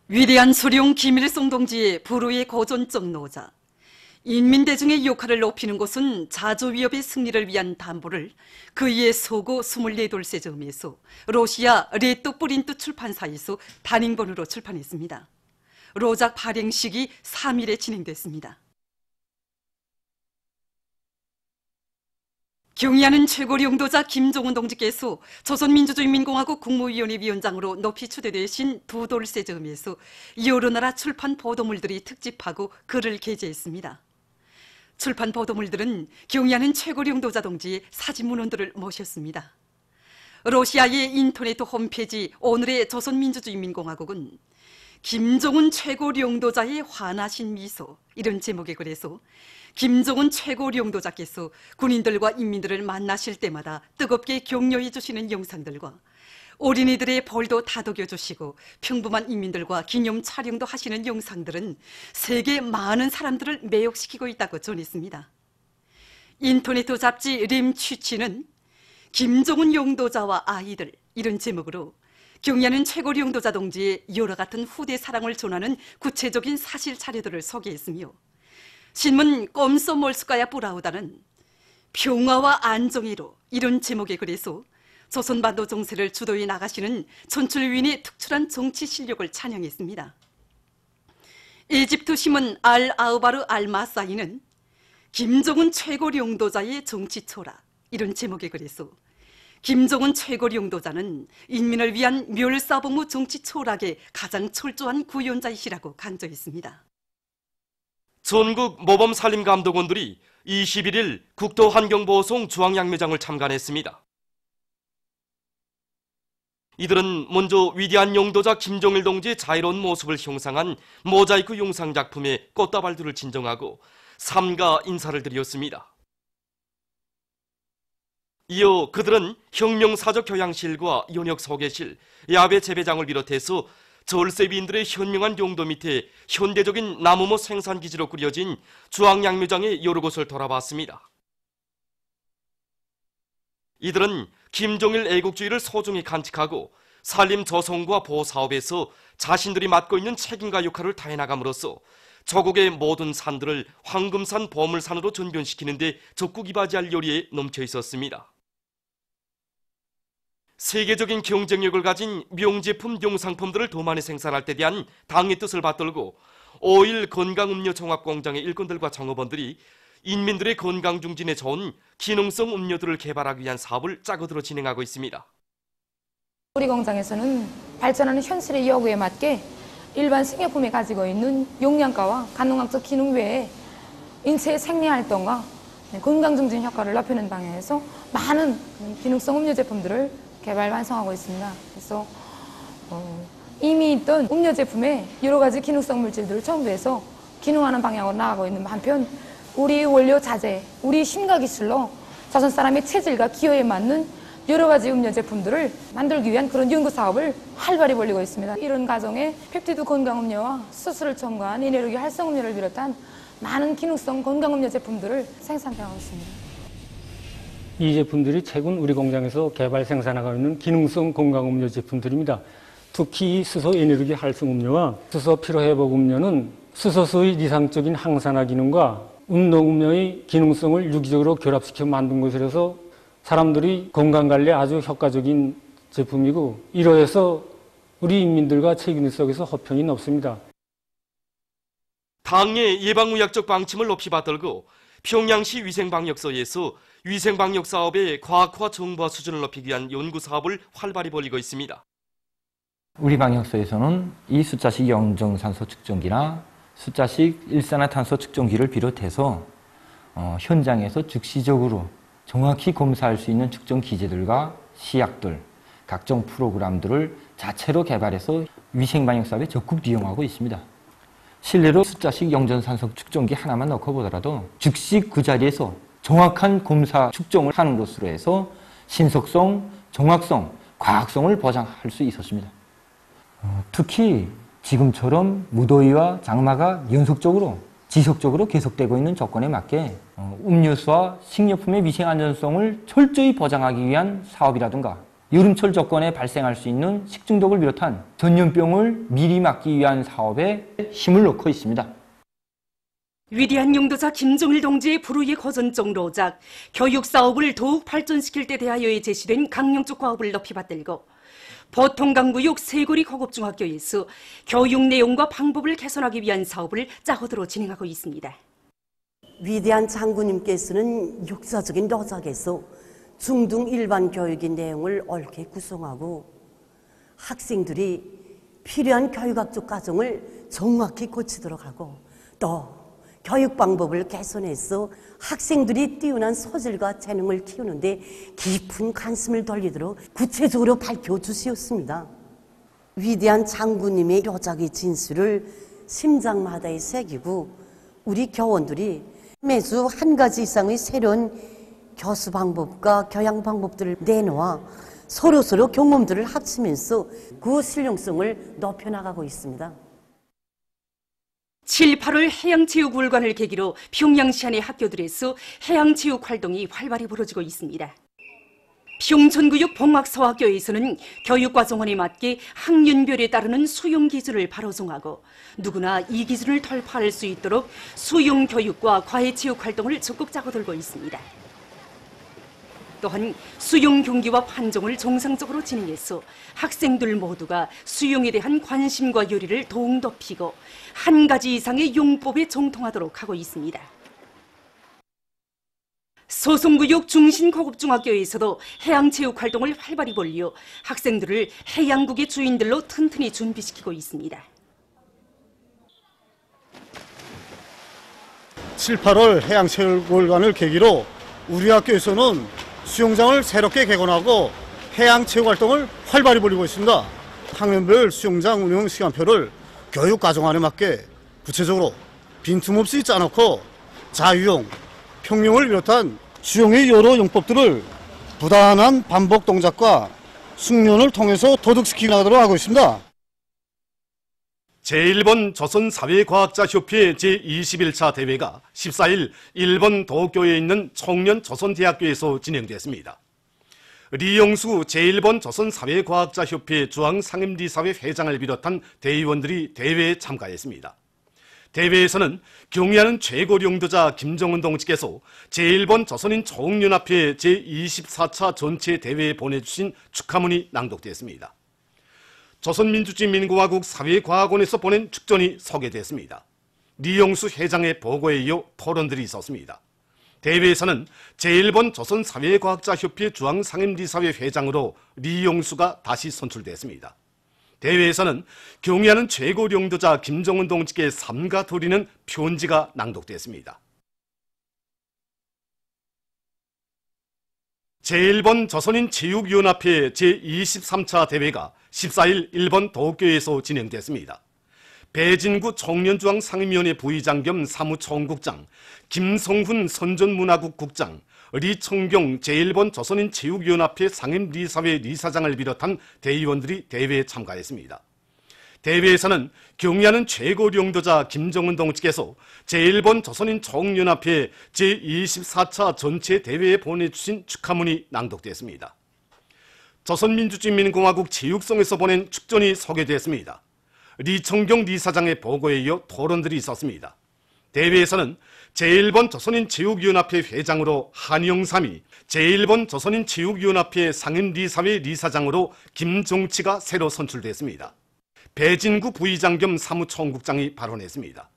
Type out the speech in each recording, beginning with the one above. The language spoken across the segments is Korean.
위대한 수령 김일성 동지의 불후의 고전적 노자, 인민대중의 역할을 높이는 것은 자조위협의 승리를 위한 담보를 그의 소고 24돌세 점에서 러시아 레또 뿌린트 출판사에서 단행본으로 출판했습니다. 로작 발행식이 3일에 진행됐습니다. 경의하는 최고領導자 김정은 동지께서 조선민주주의인민공화국 국무위원회 위원장으로 높이 추대되신 두 돌세 점에서 여러 나라 출판 보도물들이 특집하고 글을 게재했습니다. 출판 보도물들은 경의하는 최고領導자 동지의 사진 문헌들을 모셨습니다. 러시아의 인터넷 홈페이지 오늘의 조선민주주의인민공화국은 김정은 최고領導자의 환하신 미소, 이런 제목의 글에서 김정은 최고領導자께서 군인들과 인민들을 만나실 때마다 뜨겁게 격려해 주시는 영상들과 어린이들의 볼도 다독여 주시고 평범한 인민들과 기념 촬영도 하시는 영상들은 세계 많은 사람들을 매혹시키고 있다고 전했습니다. 인터넷 잡지 림취치는 김정은 용도자와 아이들, 이런 제목으로 경의하는 최고領導자 동지의 여러 같은 후대 사랑을 전하는 구체적인 사실 자료들을 소개했으며, 신문 꼼소몰스카야 뿌라우다는 평화와 안정의로, 이런 제목의 글에서 조선반도 정세를 주도해 나가시는 천출위인의 특출한 정치 실력을 찬양했습니다. 이집트 신문 알-아흐바르 알-마사이는 김정은 최고領導자의 정치 철학, 이런 제목의 글에서 김정은 최고領導자는 인민을 위한 멸사봉무 정치 철학의 가장 철저한 구현자이시라고 강조했습니다. 전국 모범산림감독원들이 21일 국토환경보호송 중앙양묘장을 참관했습니다. 이들은 먼저 위대한 용도자 김정일 동지의 자유로운 모습을 형상한 모자이크 영상작품의 꽃다발들을 진정하고 삼가 인사를 드렸습니다. 이어 그들은 혁명사적 교양실과 연역 소개실, 야외 재배장을 비롯해서 절세비인들의 현명한 용도 밑에 현대적인 나무모 생산기지로 꾸려진 중앙양묘장의 여러 곳을 돌아봤습니다. 이들은 김정일 애국주의를 소중히 간직하고 산림 조성과 보호 사업에서 자신들이 맡고 있는 책임과 역할을 다해나감으로써 조국의 모든 산들을 황금산 보물산으로 전변시키는 데 적극 이바지할 열의에 넘쳐 있었습니다. 세계적인 경쟁력을 가진 명제품 용상품들을 더 많이 생산할 때 대한 당의 뜻을 받들고 5일 건강음료종합공장의 일꾼들과 종업원들이 인민들의 건강 중진에 좋은 기능성 음료들을 개발하기 위한 사업을 짜고들어 진행하고 있습니다. 우리 공장에서는 발전하는 현실의 요구에 맞게 일반 식료품이 가지고 있는 용량가와 간농학적 기능 외에 인체의 생리활동과 건강 증진 효과를 높이는 방향에서 많은 기능성 음료 제품들을 개발 완성하고 있습니다. 그래서 이미 있던 음료 제품에 여러 가지 기능성 물질들을 첨부해서 기능하는 방향으로 나아가고 있는 한편, 우리 원료 자재, 우리 심가 기술로 조선 사람의 체질과 기호에 맞는 여러 가지 음료 제품들을 만들기 위한 그런 연구 사업을 활발히 벌이고 있습니다. 이런 과정에 펩티드 건강 음료와 수수를 첨가한 에너지 활성 음료를 비롯한 많은 기능성 건강 음료 제품들을 생산하고 있습니다. 이 제품들이 최근 우리 공장에서 개발 생산하고 있는 기능성 건강음료 제품들입니다. 특히 수소 에너지 활성 음료와 수소 피로회복 음료는 수소수의 이상적인 항산화 기능과 운동 음료의 기능성을 유기적으로 결합시켜 만든 것이라서 사람들이 건강관리에 아주 효과적인 제품이고, 이로해서 우리 인민들과 최근 속에서 허평이 없습니다. 당의 예방의학적 방침을 높이 받들고 평양시 위생방역소에서 위생방역 사업의 과학화 정보화 수준을 높이기 위한 연구 사업을 활발히 벌이고 있습니다. 우리 방역소에서는 이 숫자식 영정산소 측정기나 숫자식 일산화탄소 측정기를 비롯해서 현장에서 즉시적으로 정확히 검사할 수 있는 측정 기제들과 시약들, 각종 프로그램들을 자체로 개발해서 위생방역 사업에 적극 이용하고 있습니다. 실내로 숫자식 영전산소 측정기 하나만 넣고 보더라도 즉시 그 자리에서 정확한 검사 측정을 하는 것으로 해서 신속성, 정확성, 과학성을 보장할 수 있었습니다. 특히 지금처럼 무더위와 장마가 연속적으로 지속적으로 계속되고 있는 조건에 맞게 음료수와 식료품의 위생 안전성을 철저히 보장하기 위한 사업이라든가 여름철 조건에 발생할 수 있는 식중독을 비롯한 전염병을 미리 막기 위한 사업에 힘을 넣고 있습니다. 위대한 용도자 김정일 동지의 불후의 거전적 노작, 교육 사업을 더욱 발전시킬 때 대하여 제시된 강령적 과업을 높이 받들고 보통강구역 세거리 고급중학교에서 교육 내용과 방법을 개선하기 위한 사업을 짜고들어 진행하고 있습니다. 위대한 장군님께서는 역사적인 노작에서 중등 일반 교육의 내용을 옳게 구성하고 학생들이 필요한 교육학적 과정을 정확히 고치도록 하고 또 교육 방법을 개선해서 학생들이 뛰어난 소질과 재능을 키우는데 깊은 관심을 돌리도록 구체적으로 밝혀주시었습니다. 위대한 장군님의 노작의 진수를 심장마다에 새기고 우리 교원들이 매주 한 가지 이상의 새로운 교수 방법과 교양 방법들을 내놓아 서로 경험들을 합치면서 그 실용성을 높여나가고 있습니다. 7, 8월 해양체육월관을 계기로 평양시 안의 학교들에서 해양체육 활동이 활발히 벌어지고 있습니다. 평촌구역 봉학서학교에서는 교육과정원에 맞게 학년별에 따르는 수용 기준을 바로 정하고 누구나 이 기준을 돌파할 수 있도록 수용교육과 과외체육 활동을 적극 짜고들고 있습니다. 또한 수용 경기와 판정을 정상적으로 진행해서 학생들 모두가 수용에 대한 관심과 요리를 더욱 높이고 한 가지 이상의 용법에 정통하도록 하고 있습니다. 소송구역 중신고급중학교에서도 해양체육 활동을 활발히 벌려 학생들을 해양국의 주인들로 튼튼히 준비시키고 있습니다. 7, 8월 해양체육월관을 계기로 우리 학교에서는 수영장을 새롭게 개건하고 해양체육 활동을 활발히 벌이고 있습니다. 학년별 수영장 운영 시간표를 교육과정안에 맞게 구체적으로 빈틈없이 짜놓고 자유형, 평용을 비롯한 수영의 여러 용법들을 부단한 반복 동작과 숙련을 통해서 도득시키게 나가도록 하고 있습니다. 제1번 조선사회과학자협회 제21차 대회가 14일 일본 도쿄에 있는 청년조선대학교에서 진행됐습니다. 리영수 제1번 조선사회과학자협회 중앙상임리사회 회장을 비롯한 대의원들이 대회에 참가했습니다. 대회에서는 경의하는 최고領도자 김정은 동지께서 제1번 조선인 총연합회 제24차 전체 대회에 보내주신 축하문이 낭독됐습니다. 조선민주주의민공화국 사회과학원에서 보낸 축전이 소개됐습니다. 리영수 회장의 보고에 이어 토론들이 있었습니다. 대회에서는 제1번 조선사회과학자협회 중앙상임리사회 회장으로 리영수가 다시 선출됐습니다. 대회에서는 경의하는 최고領도자 김정은 동지께 삼가 드리는 편지가 낭독됐습니다. 제1번 조선인 체육연합회 제23차 대회가 14일 일본 도쿄에서 진행됐습니다. 배진구 청년중앙상임위원회 부의장 겸 사무총국장, 김성훈 선전문화국 국장, 리청경 제1번 조선인 체육연합회 상임리사회 리사장을 비롯한 대의원들이 대회에 참가했습니다. 대회에서는 경의하는 최고領도자 김정은 동지께서 제1번 조선인 총연합회 제24차 전체 대회에 보내주신 축하문이 낭독됐습니다. 조선민주주의민공화국 체육성에서 보낸 축전이 소개됐습니다. 리청경 리사장의 보고에 이어 토론들이 있었습니다. 대회에서는 제1번 조선인 체육연합회 회장으로 한영삼이, 제1번 조선인 체육연합회 상임리사회 리사장으로 김종치가 새로 선출됐습니다. 배진구 부의장 겸 사무총국장이 발언했습니다.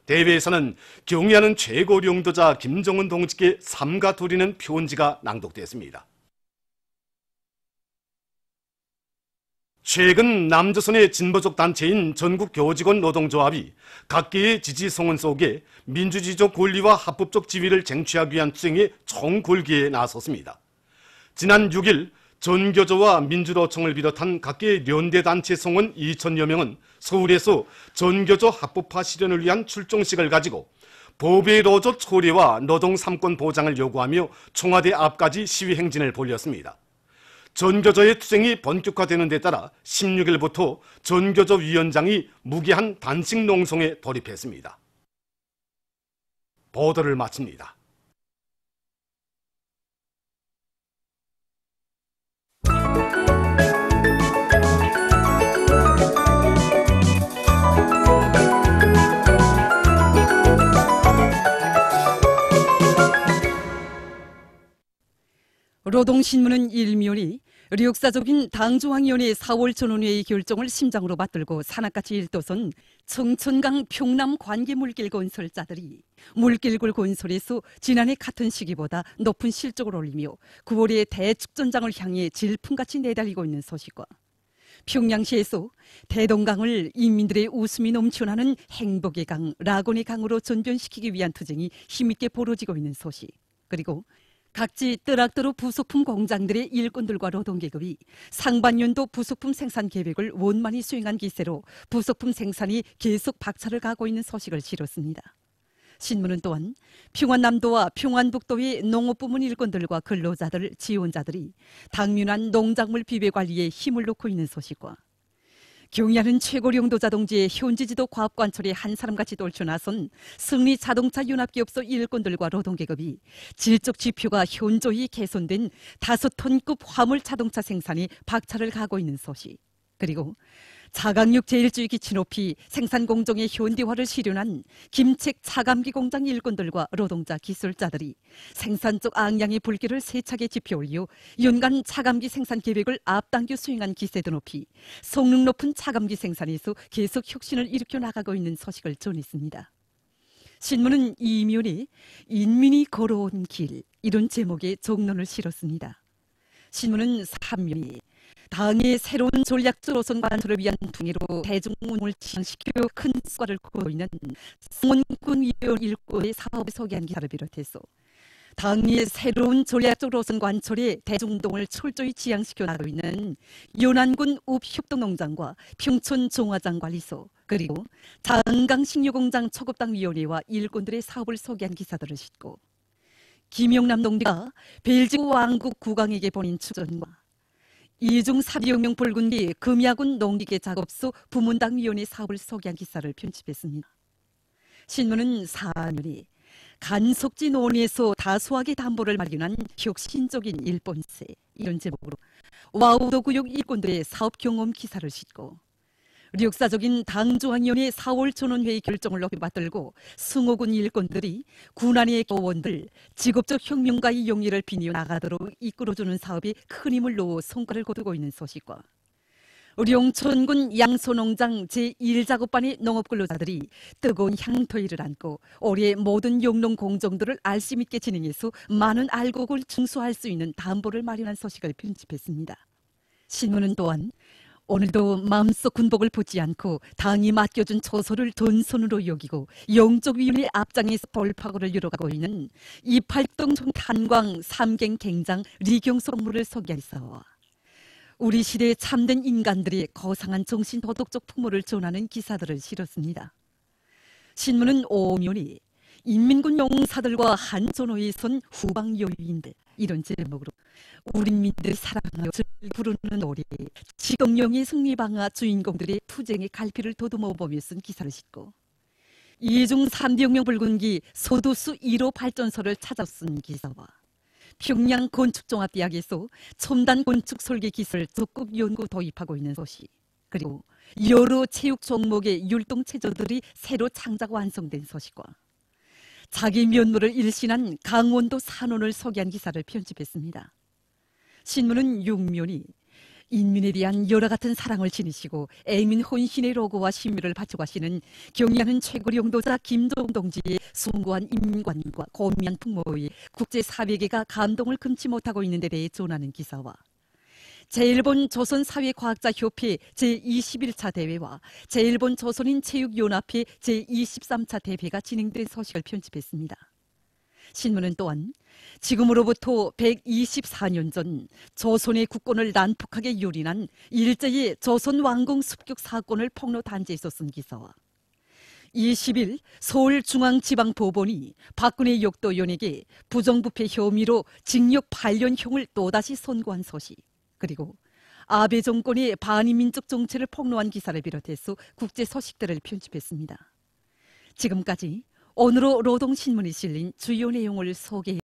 대회에서는 경의하는 최고領도자 김정은 동지께 삼가 드리는 편지가 낭독됐습니다. 최근 남조선의 진보적 단체인 전국교직원 노동조합이 각계의 지지성원 속에 민주주의적 권리와 합법적 지위를 쟁취하기 위한 투쟁의 총궐기에 나섰습니다. 지난 6일 전교조와 민주노총을 비롯한 각계의 연대단체 성원 2,000여 명은 서울에서 전교조 합법화 실현을 위한 출정식을 가지고 법의 노조 초래와 노동 3권 보장을 요구하며 청와대 앞까지 시위 행진을 벌였습니다. 전교조의 투쟁이 본격화되는 데 따라 16일부터 전교조 위원장이 무기한 단식 농성에 돌입했습니다. 보도를 마칩니다. 노동신문은 일면이 역사적인 당중앙위원회 4월 전원회의 결정을 심장으로 받들고 산악같이 일도선 청천강 평남 관계물길 건설자들이 물길굴 건설에서 지난해 같은 시기보다 높은 실적을 올리며 9월에 대축전장을 향해 질풍같이 내달리고 있는 소식과 평양시에서 대동강을 인민들의 웃음이 넘쳐나는 행복의 강, 낙원의 강으로 전변시키기 위한 투쟁이 힘있게 벌어지고 있는 소식, 그리고 각지 뜨락뜨로 부속품 공장들의 일꾼들과 노동계급이 상반년도 부속품 생산 계획을 원만히 수행한 기세로 부속품 생산이 계속 박차를 가고 있는 소식을 실었습니다. 신문은 또한 평안남도와 평안북도의 농업부문 일꾼들과 근로자들, 지원자들이 당면한 농작물 비배 관리에 힘을 놓고 있는 소식과 경의하는 최고령도자 동지의 현지지도 과업관철에 한 사람같이 떨쳐나선 승리자동차연합기업소 일꾼들과 노동계급이 질적 지표가 현저히 개선된 5톤급 화물 자동차 생산이 박차를 가고 있는 소식, 그리고 자강육 제일주의 기치 높이 생산 공정의 현대화를 실현한 김책 차감기 공장 일꾼들과 노동자 기술자들이 생산적 악량의 불길을 세차게 지펴올려 연간 차감기 생산 계획을 앞당겨 수행한 기세도 높이 성능 높은 차감기 생산에서 계속 혁신을 일으켜 나가고 있는 소식을 전했습니다. 신문은 이면에 인민이 걸어온 길, 이런 제목의 종론을 실었습니다. 신문은 3면에 당의 새로운 전략적 노선 관철을 위한 둥이로 대중문을 지향시켜 큰 수과를 거두고 있는 성원군 위원 일꾼의 사업을 소개한 기사를 비롯해서 당의 새로운 전략적 노선 관철에 대중동을 철저히 지향시켜 나가고 있는 연안군 읍협동농장과 평촌종화장관리소, 그리고 장강식료공장 초급당위원회와 일꾼들의 사업을 소개한 기사들을 싣고 김용남 동지가 벨지그 왕국 국왕에게 보낸 추전과 이중 사비혁명 불군기 금야군 농기계 작업소 부문당위원회 사업을 소개한 기사를 편집했습니다. 신문은 4면이 간속지 논의에서 다수하게 담보를 마련한 혁신적인 일본세, 이런 제목으로 와우도 구역 일꾼들의 사업 경험 기사를 싣고 역사적인 당중앙위원회 4월 전원회의 결정을 높이 받들고 승호군 일꾼들이 군안의 교원들, 직업적 혁명가의 용의를 비뉘어 나가도록 이끌어주는 사업에 큰 힘을 놓아 성과를 거두고 있는 소식과 룡천군 양소농장 제1작업반의 농업근로자들이 뜨거운 향토일을 안고 올해 모든 영농 공정들을 알심 있게 진행해서 많은 알곡을 증수할 수 있는 담보를 마련한 소식을 편집했습니다. 신문은 또한 오늘도 마음속 군복을 벗지 않고 당이 맡겨준 초소를 돈손으로 여기고 영적위원회 앞장에서 돌파구를 이뤄가고 있는 이팔동 탄광 삼갱 갱장 리경수 업무를 소개해서 우리 시대의 참된 인간들이 거상한 정신 도덕적 풍모를 전하는 기사들을 실었습니다. 신문은 5면이 인민군 용사들과 한전호에 선 후방 여유인들, 이런 제목으로 우리민들 사랑하여 부르는 노래, 지동령의 승리방아 주인공들의 투쟁의 갈피를 더듬어 보며 쓴 기사를 싣고 이중 3비혁명 불군기 소도수 1호 발전소를 찾아 쓴 기사와 평양 건축종합대학에서 첨단 건축 설계 기술 적극 연구 도입하고 있는 소식, 그리고 여러 체육 종목의 율동체조들이 새로 창작 완성된 소식과 자기 면모를 일신한 강원도 산원을 소개한 기사를 편집했습니다. 신문은 6면이 인민에 대한 여러 같은 사랑을 지니시고 애민 혼신의 로고와 신묘를 바쳐가시는 경의하는 최고령도자 김종 동지의 숭고한 인민관과 고미한 풍모의 국제사회계가 감동을 금치 못하고 있는 데 대해 전하는 기사와 제1본 조선사회과학자협회 제21차 대회와 제1본 조선인 체육연합회 제23차 대회가 진행된 소식을 편집했습니다. 신문은 또한 지금으로부터 124년 전 조선의 국권을 난폭하게 유린한 일제의 조선왕궁 습격 사건을 폭로 단지에서 쓴 기사와 20일 서울중앙지방법원이 박근혜 역도위원에게 부정부패 혐의로 징역 8년형을 또다시 선고한 소식, 그리고 아베 정권의 반인민적 정체를 폭로한 기사를 비롯해서 국제 소식들을 편집했습니다. 지금까지 오늘로 노동신문이 실린 주요 내용을 소개해